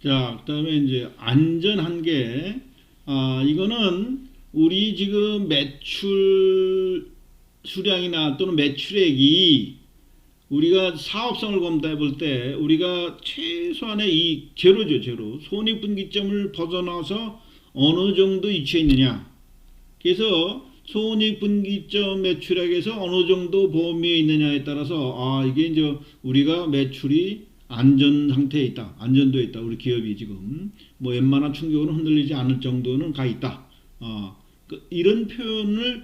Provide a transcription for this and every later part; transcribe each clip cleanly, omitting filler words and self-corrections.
자, 그다음에 이제 안전 한계. 이거는 우리 지금 매출 수량이나 또는 매출액이 우리가 사업성을 검토해 볼 때 우리가 최소한의 이 제로죠, 제로. 손익분기점을 벗어나서 어느 정도 위치해 있느냐. 그래서 손익분기점 매출액에서 어느 정도 범위에 있느냐에 따라서 이게 이제 우리가 매출이 안전 상태에 있다, 안전도에 있다. 우리 기업이 지금 뭐 웬만한 충격으로 흔들리지 않을 정도는 가 있다. 이런 표현을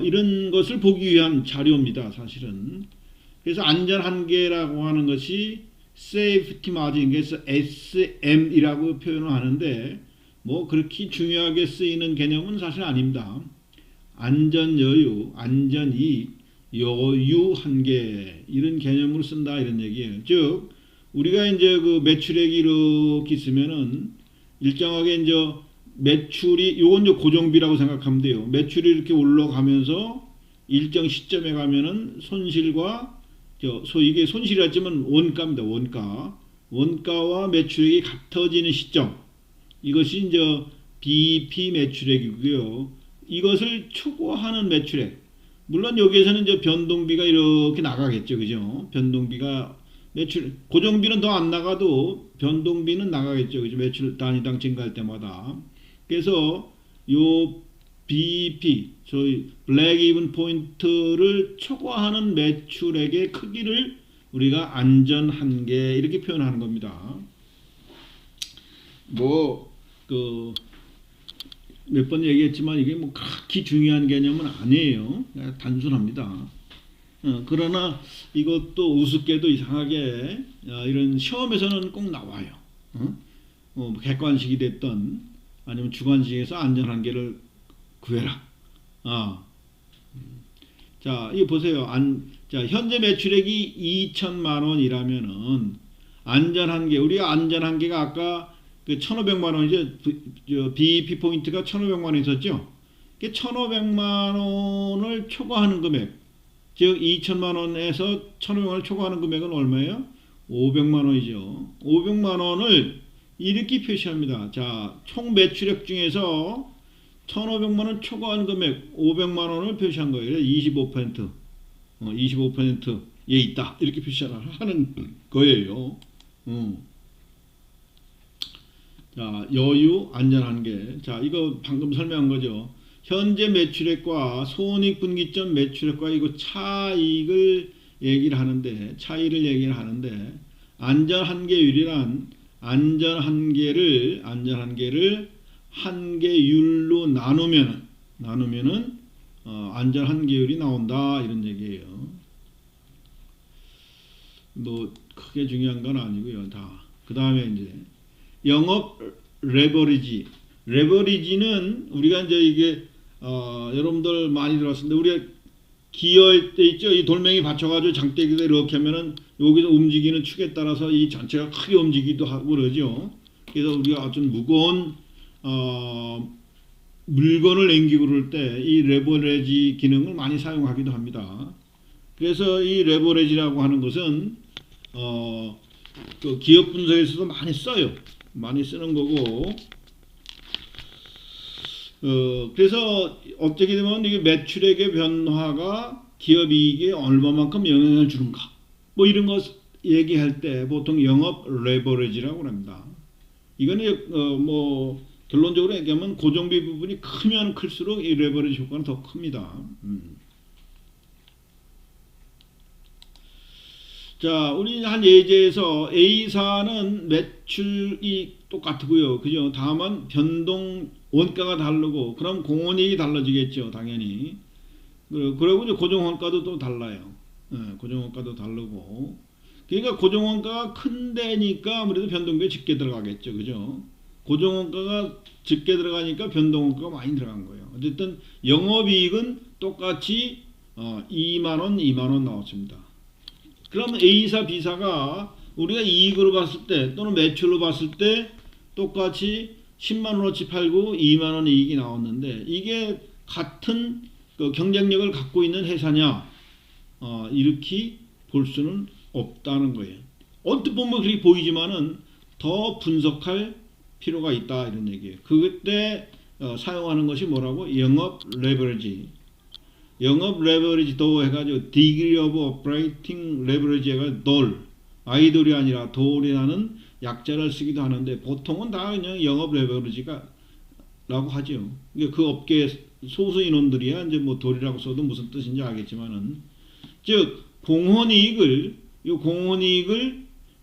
이런 것을 보기 위한 자료입니다, 사실은. 그래서 안전 한계라고 하는 것이 safety margin, 그래서 SM이라고 표현을 하는데 뭐 그렇게 중요하게 쓰이는 개념은 사실 아닙니다. 안전 여유, 안전 이익, 여유 한계 이런 개념으로 쓴다 이런 얘기예요. 즉 우리가 이제 그 매출액이 이렇게 있으면은 일정하게 이제 매출이 요건 이제 고정비라고 생각하면 돼요. 매출이 이렇게 올라가면서 일정 시점에 가면은 손실과 이게 손실이었지만 원가입니다. 원가와 매출액이 같아지는 시점. 이것이 이제 BP 매출액이고요. 이것을 초과하는 매출액. 물론 여기에서는 이제 변동비가 이렇게 나가겠죠. 그죠? 변동비가 매출, 고정비는 더 안 나가도 변동비는 나가겠죠. 그죠? 매출 단위당 증가할 때마다. 그래서 요 BP, 저희 블랙 이븐 포인트를 초과하는 매출액의 크기를 우리가 안전 한계 이렇게 표현하는 겁니다. 뭐 몇 번 얘기했지만 이게 뭐 그렇게 중요한 개념은 아니에요. 단순합니다. 그러나 이것도 우습게도 이상하게 이런 시험에서는 꼭 나와요. 객관식이 됐던 아니면 주관식에서 안전 한계를 구해라. 자, 이거 보세요. 자, 현재 매출액이 2천만 원이라면은 안전 한계, 우리가 안전 한계가 아까 그 1,500만 원이죠. BEP 포인트가 1,500만 원 있었죠. 1,500만 원을 초과하는 금액, 즉 2천만 원에서 1,500만 원을 초과하는 금액은 얼마예요? 500만 원이죠. 500만 원을 이렇게 표시합니다. 자, 총 매출액 중에서 1,500만 원 초과한 금액 500만 원을 표시한 거예요. 25%, 25%에 있다. 이렇게 표시하는 거예요. 자, 여유, 안전 한계. 자, 이거 방금 설명한 거죠. 현재 매출액과 손익분기점 매출액과 이거 차이를 얘기를 하는데, 안전 한계율이란 안전 한계를 한계율로 나누면은 안전 한계율이 나온다 이런 얘기예요. 뭐 크게 중요한 건 아니고요. 다. 그 다음에 이제 영업 레버리지는 우리가 이제 이게 여러분들 많이 들었는데 우리가 기어할 때 있죠. 이 돌멩이 받쳐가지고 장대기를 이렇게 하면은 여기서 움직이는 축에 따라서 이 전체가 크게 움직이기도 하고 그러죠. 그래서 우리가 어떤 무거운 물건을 옮기고 그럴 때 이 레버리지 기능을 많이 사용하기도 합니다. 그래서 이 레버리지라고 하는 것은 그 기업 분석에서도 많이 써요. 많이 쓰는 거고. 그래서 어떻게 되면 이게 매출액의 변화가 기업 이익에 얼마만큼 영향을 주는가. 뭐 이런 것 얘기할 때 보통 영업 레버리지라고 합니다. 이거는 뭐 결론적으로 얘기하면 고정비 부분이 크면 클수록 이 레버리지 효과는 더 큽니다. 자, 우리 한 예제에서 A사는 매출이 똑같고요. 그죠? 다만 변동 원가가 다르고 그럼 공원이익이 달라지겠죠. 당연히. 그리고 이제 고정원가도 또 달라요. 고정원가도 다르고. 그러니까 고정원가가 큰 데니까 아무래도 변동비가 적게 들어가겠죠. 그죠? 고정원가가 적게 들어가니까 변동원가가 많이 들어간 거예요. 어쨌든 영업이익은 똑같이 2만원 나왔습니다. 그럼 A사, B사가 우리가 이익으로 봤을 때 또는 매출로 봤을 때 똑같이 10만원어치 팔고 2만원 이익이 나왔는데 이게 같은 그 경쟁력을 갖고 있는 회사냐? 이렇게 볼 수는 없다는 거예요. 언뜻 보면 그렇게 보이지만은 더 분석할 필요가 있다 이런 얘기예요. 그때 사용하는 것이 뭐라고? 영업 레버리지. 영업 레버리지도 해가지고 degree of operating leverage 해가지고 돌, 아이돌이 아니라 돌이라는 약자를 쓰기도 하는데 보통은 다 그냥 영업 레버리지가 라고 하죠. 그 업계 소수 인원들이야 이제 뭐 돌이라고 써도 무슨 뜻인지 알겠지만은, 즉 공헌이익을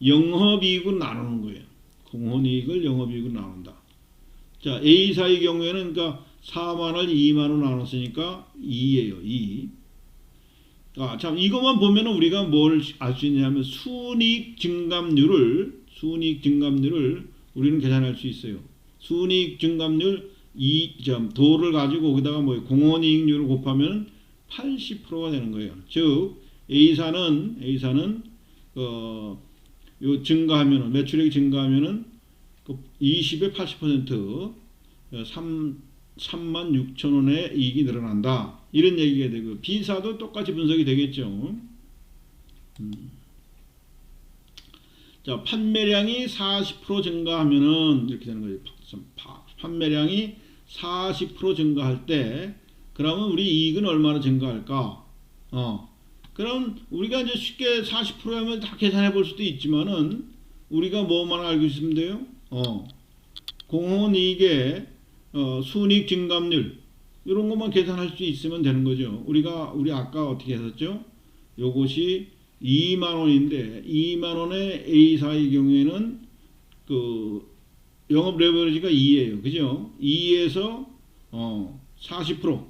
영업이익으로 나누는 거예요. 공헌이익을 영업이익으로 나눈다. 자, A사의 경우에는 그러니까 4만을 2만으로 나눴으니까 2예요. 2. 참 이것만 보면은 우리가 뭘 알 수 있냐면 순이익 증감률을 우리는 계산할 수 있어요. 순이익 증감률 2점 도를 가지고 거기다가 뭐 공헌이익률을 곱하면 80%가 되는 거예요. 즉 A사는 요 증가하면은 매출액이 증가하면은 20에 80% 36,000원의 이익이 늘어난다. 이런 얘기가 되고 B사도 똑같이 분석이 되겠죠. 자, 판매량이 40% 증가하면은 이렇게 되는 거예요. 판매량이 40% 증가할 때 그러면 우리 이익은 얼마나 증가할까? 그럼 우리가 이제 쉽게 40% 하면 다 계산해 볼 수도 있지만은 우리가 뭐만 알고 있으면 돼요? 공헌이익의 순이익 증감률 이런 것만 계산할 수 있으면 되는 거죠. 우리 아까 어떻게 했었죠? 요것이 2만 원인데 2만 원의 A사의 경우에는 그 영업 레버리지가 2예요. 그죠? 2에서 40%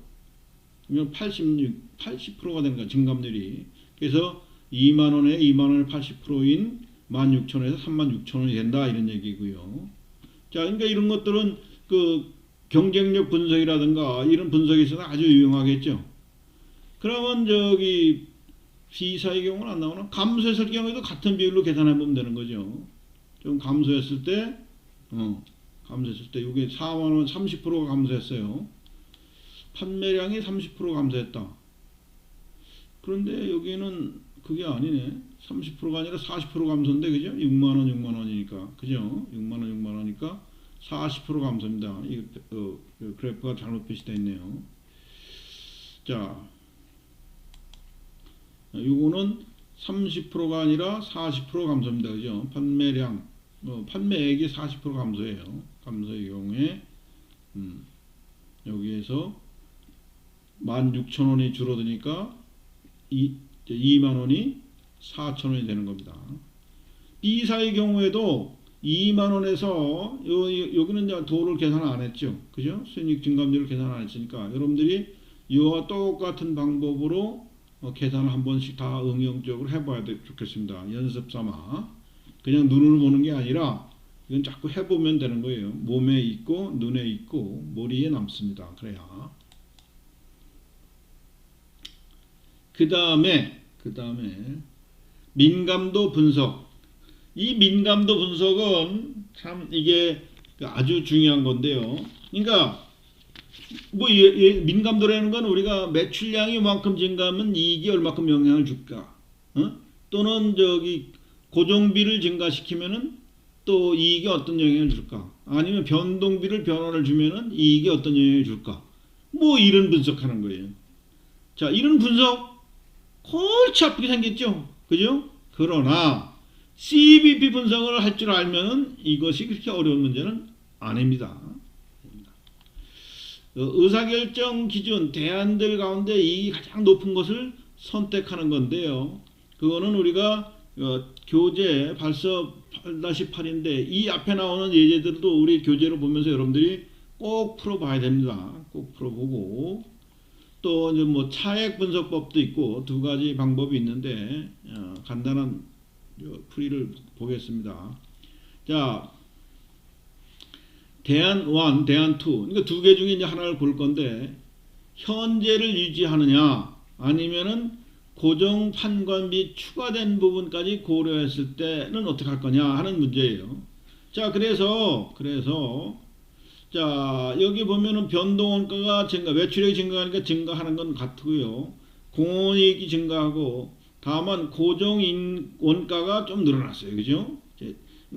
그러면 80%가 되는 거야. 증감률이. 그래서 2만 원에 80%인 16,000원에서 36,000원이 된다 이런 얘기고요. 자, 그러니까 이런 것들은 그 경쟁력 분석이라든가 이런 분석에 있어서 아주 유용하겠죠. 그러면 저기 B사의 경우는 안 나오나? 감소했을 경우에도 같은 비율로 계산해 보면 되는 거죠. 좀 감소했을 때 이게 4만 원 30%가 감소했어요. 판매량이 30% 감소했다. 그런데 여기는 그게 아니네. 30%가 아니라 40% 감소인데, 그죠? 6만 원이니까. 그죠? 6만 원이니까 40% 감소입니다. 이 그래프가 잘못 표시되어 있네요. 자, 요거는 30%가 아니라 40% 감소입니다. 그죠? 판매량, 판매액이 40% 감소해요. 감소의 경우에, 여기에서 16,000원이 줄어드니까 2만 원이 4,000원이 되는 겁니다. B사의 경우에도 2만 원에서 여기는 이제 도를 계산 안 했죠. 그죠? 순이익 증감률을 계산 안 했으니까 여러분들이 이와 똑같은 방법으로 계산을 한 번씩 다 응용적으로 해봐야 좋겠습니다. 연습 삼아. 그냥 눈으로 보는 게 아니라 이건 자꾸 해보면 되는 거예요. 몸에 있고 눈에 있고 머리에 남습니다. 그래야. 그 다음에 민감도 분석. 이 민감도 분석은 참 이게 아주 중요한 건데요. 그러니까 뭐 민감도라는 건 우리가 매출량이 이만큼 증가하면 이익이 얼마큼 영향을 줄까? 또는 저기 고정비를 증가시키면은 또 이익이 어떤 영향을 줄까? 아니면 변화를 주면은 이익이 어떤 영향을 줄까? 뭐 이런 분석하는 거예요. 자, 이런 분석 골치 아프게 생겼죠? 그죠? 그러나 CBP 분석을 할 줄 알면은 이것이 그렇게 어려운 문제는 아닙니다. 의사결정 기준 대안들 가운데 이익이 가장 높은 것을 선택하는 건데요. 그거는 우리가 교재 발서 8-8인데 이 앞에 나오는 예제들도 우리 교재로 보면서 여러분들이 꼭 풀어봐야 됩니다. 꼭 풀어보고 또 이제 뭐 차액 분석법도 있고 두 가지 방법이 있는데 간단한 풀이를 보겠습니다. 자, 대안 1, 대안 2. 그러니까 두 개 중에 이제 하나를 볼 건데 현재를 유지하느냐 아니면은 고정 판관비 추가된 부분까지 고려했을 때는 어떻게 할 거냐 하는 문제예요. 자, 그래서 자, 여기 보면은 변동원가가 매출액이 증가하니까 증가하는 건 같고요. 공헌이익이 증가하고 다만 고정 원가가 좀 늘어났어요. 그죠?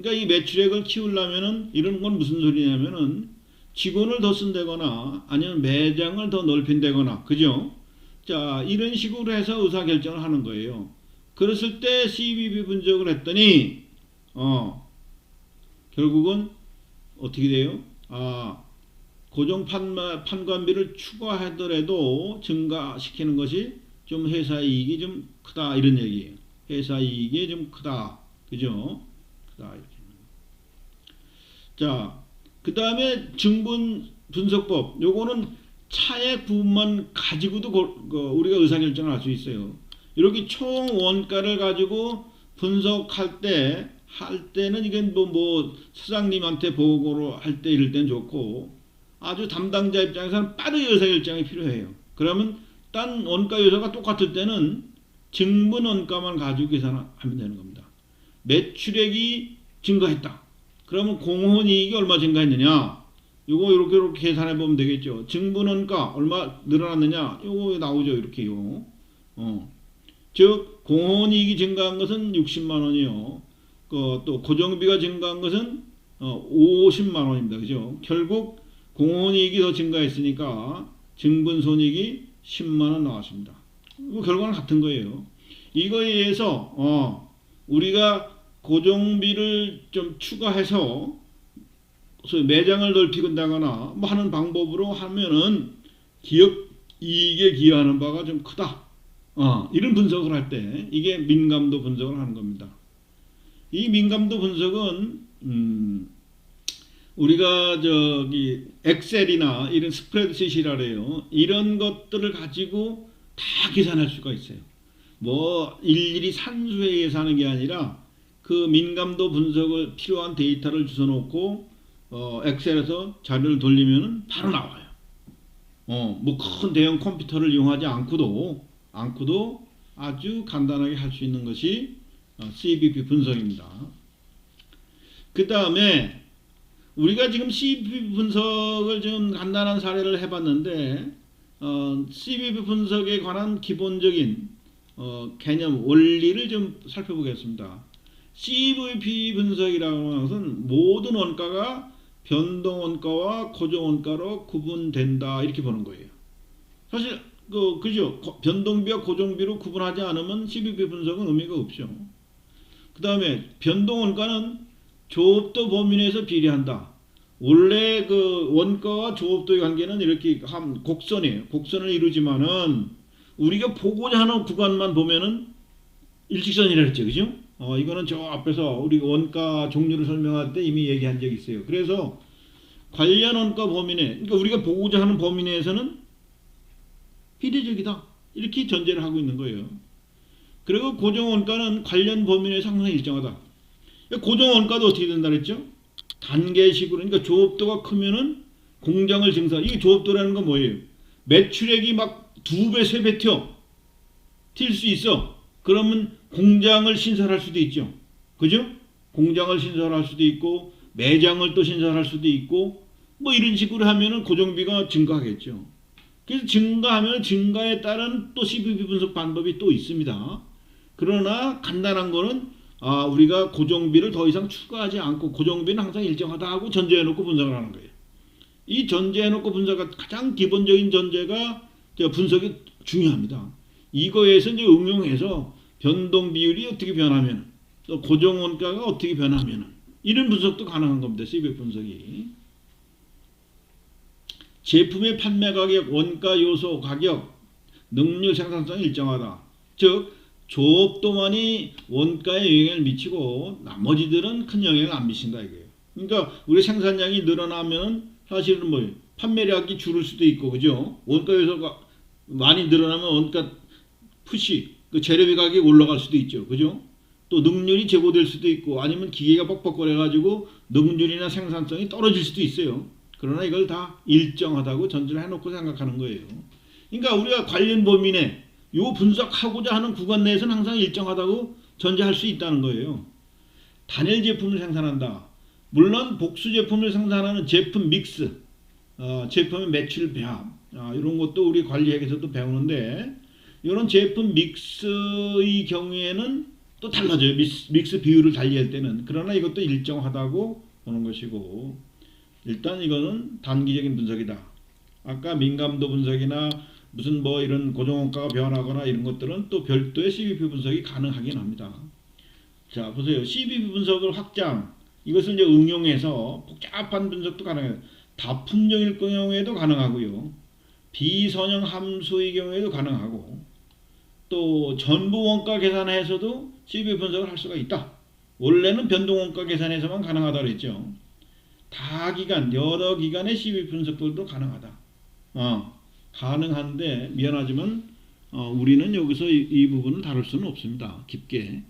그러니까 이 매출액을 키우려면은 이런 건 무슨 소리냐면은 직원을 더 쓴다거나 아니면 매장을 더 넓힌다거나 그죠? 자, 이런 식으로 해서 의사결정을 하는 거예요. 그랬을 때 CBB 분석을 했더니 결국은 어떻게 돼요? 고정 판관비를 추가하더라도 증가시키는 것이 좀 회사 이익이 좀 크다 이런 얘기예요. 회사 이익이 좀 크다. 그죠? 크다 이렇게. 자, 그 다음에 증분 분석법. 요거는 차액 부분만 가지고도 우리가 의사결정을 할 수 있어요. 이렇게 총 원가를 가지고 분석할 때는 이게 뭐 사장님한테 보고를 할 때 이럴 땐 좋고 아주 담당자 입장에서는 빠르게 의사결정이 필요해요. 그러면 딴 원가 요소가 똑같을 때는 증분 원가만 가지고 계산하면 되는 겁니다. 매출액이 증가했다. 그러면 공헌이익이 얼마 증가했느냐? 요거 이렇게 계산해 보면 되겠죠. 증분 원가 얼마 늘어났느냐? 요거 나오죠. 이렇게요. 즉 공헌이익이 증가한 것은 60만 원이요. 또 고정비가 증가한 것은 50만 원입니다. 그죠? 결국 공헌이익이 더 증가했으니까 증분손익이 10만 원 나왔습니다. 결과는 같은 거예요. 이거에 의해서 우리가 고정비를 좀 추가해서 매장을 넓히건다거나 뭐 하는 방법으로 하면은 기업 이익에 기여하는 바가 좀 크다. 이런 분석을 할 때 이게 민감도 분석을 하는 겁니다. 이 민감도 분석은 우리가 저기 엑셀이나 이런 스프레드시트라 그래요. 이런 것들을 가지고 다 계산할 수가 있어요. 뭐 일일이 산수회의에서 하는 게 아니라 그 민감도 분석을 필요한 데이터를 주워놓고 엑셀에서 자료를 돌리면 바로 나와요. 뭐 큰 대형 컴퓨터를 이용하지 않고도 아주 간단하게 할 수 있는 것이 CBP 분석입니다. 그 다음에 우리가 지금 CBP 분석을 좀 간단한 사례를 해봤는데 CBP 분석에 관한 기본적인 개념 원리를 좀 살펴보겠습니다. CBP 분석이라고 하는 것은 모든 원가가 변동 원가와 고정 원가로 구분된다 이렇게 보는 거예요. 사실 그죠? 변동비와 고정비로 구분하지 않으면 CBP 분석은 의미가 없죠. 그 다음에 변동 원가는 조업도 범위 내에서 비례한다. 원래 그 원가와 조업도의 관계는 이렇게 한 곡선이에요. 곡선을 이루지만은 우리가 보고자 하는 구간만 보면은 일직선이라 했죠. 그죠? 이거는 저 앞에서 우리 원가 종류를 설명할 때 이미 얘기한 적이 있어요. 그래서 관련 원가 범위 내, 그러니까 우리가 보고자 하는 범위 내에서는 비례적이다. 이렇게 전제를 하고 있는 거예요. 그리고 고정 원가는 관련 범위 내에서 항상 일정하다. 고정 원가도 어떻게 된다 그랬죠? 단계식으로, 그러니까 조업도가 크면은 공장을 증설. 이게 조업도라는 건 뭐예요? 매출액이 막 2배, 3배 튈 수 있어. 그러면 공장을 신설할 수도 있죠. 그죠? 공장을 신설할 수도 있고 매장을 또 신설할 수도 있고 뭐 이런 식으로 하면은 고정비가 증가하겠죠. 그래서 증가하면 증가에 따른 또 CBP 분석 방법이 또 있습니다. 그러나 간단한 거는 우리가 고정비를 더 이상 추가하지 않고 고정비는 항상 일정하다 하고 전제해놓고 분석을 하는 거예요. 이 전제해놓고 분석가 가장 기본적인 전제가 분석이 중요합니다. 이거에서 이제 응용해서 변동 비율이 어떻게 변하면 또 고정 원가가 어떻게 변하면 이런 분석도 가능한 겁니다. CBP 분석이. 제품의 판매 가격, 원가 요소 가격, 능률 생산성이 일정하다. 즉 조업도만이 원가에 영향을 미치고 나머지들은 큰 영향을 안 미친다 이거예요. 그러니까 우리 생산량이 늘어나면 사실은 뭐예요? 판매량이 줄을 수도 있고 그죠? 원가 요소가 많이 늘어나면 원가 푸시 그 재료비 가격이 올라갈 수도 있죠. 그죠? 또 능률이 제고될 수도 있고 아니면 기계가 뻑뻑거려 가지고 능률이나 생산성이 떨어질 수도 있어요. 그러나 이걸 다 일정하다고 전제를 해놓고 생각하는 거예요. 그러니까 우리가 관련 범위 내 요 분석하고자 하는 구간 내에서는 항상 일정하다고 전제할 수 있다는 거예요. 단일 제품을 생산한다. 물론 복수 제품을 생산하는 제품 믹스, 제품의 매출 배합 이런 것도 우리 관리학에서도 배우는데 이런 제품 믹스의 경우에는 또 달라져요. 믹스 비율을 달리할 때는. 그러나 이것도 일정하다고 보는 것이고, 일단 이거는 단기적인 분석이다. 아까 민감도 분석이나 무슨 뭐 이런 고정원가가 변하거나 이런 것들은 또 별도의 CVP 분석이 가능하긴 합니다. 자, 보세요. CVP 분석을 확장, 이것을 이제 응용해서 복잡한 분석도 가능해요. 다품종일 경우에도 가능하고요. 비선형 함수의 경우에도 가능하고, 또 전부 원가 계산해서도 CVP 분석을 할 수가 있다. 원래는 변동 원가 계산해서만 가능하다고 그랬죠. 다기간, 여러 기간의 CVP 분석들도 가능하다. 가능한데 미안하지만 우리는 여기서 이 부분을 다룰 수는 없습니다. 깊게.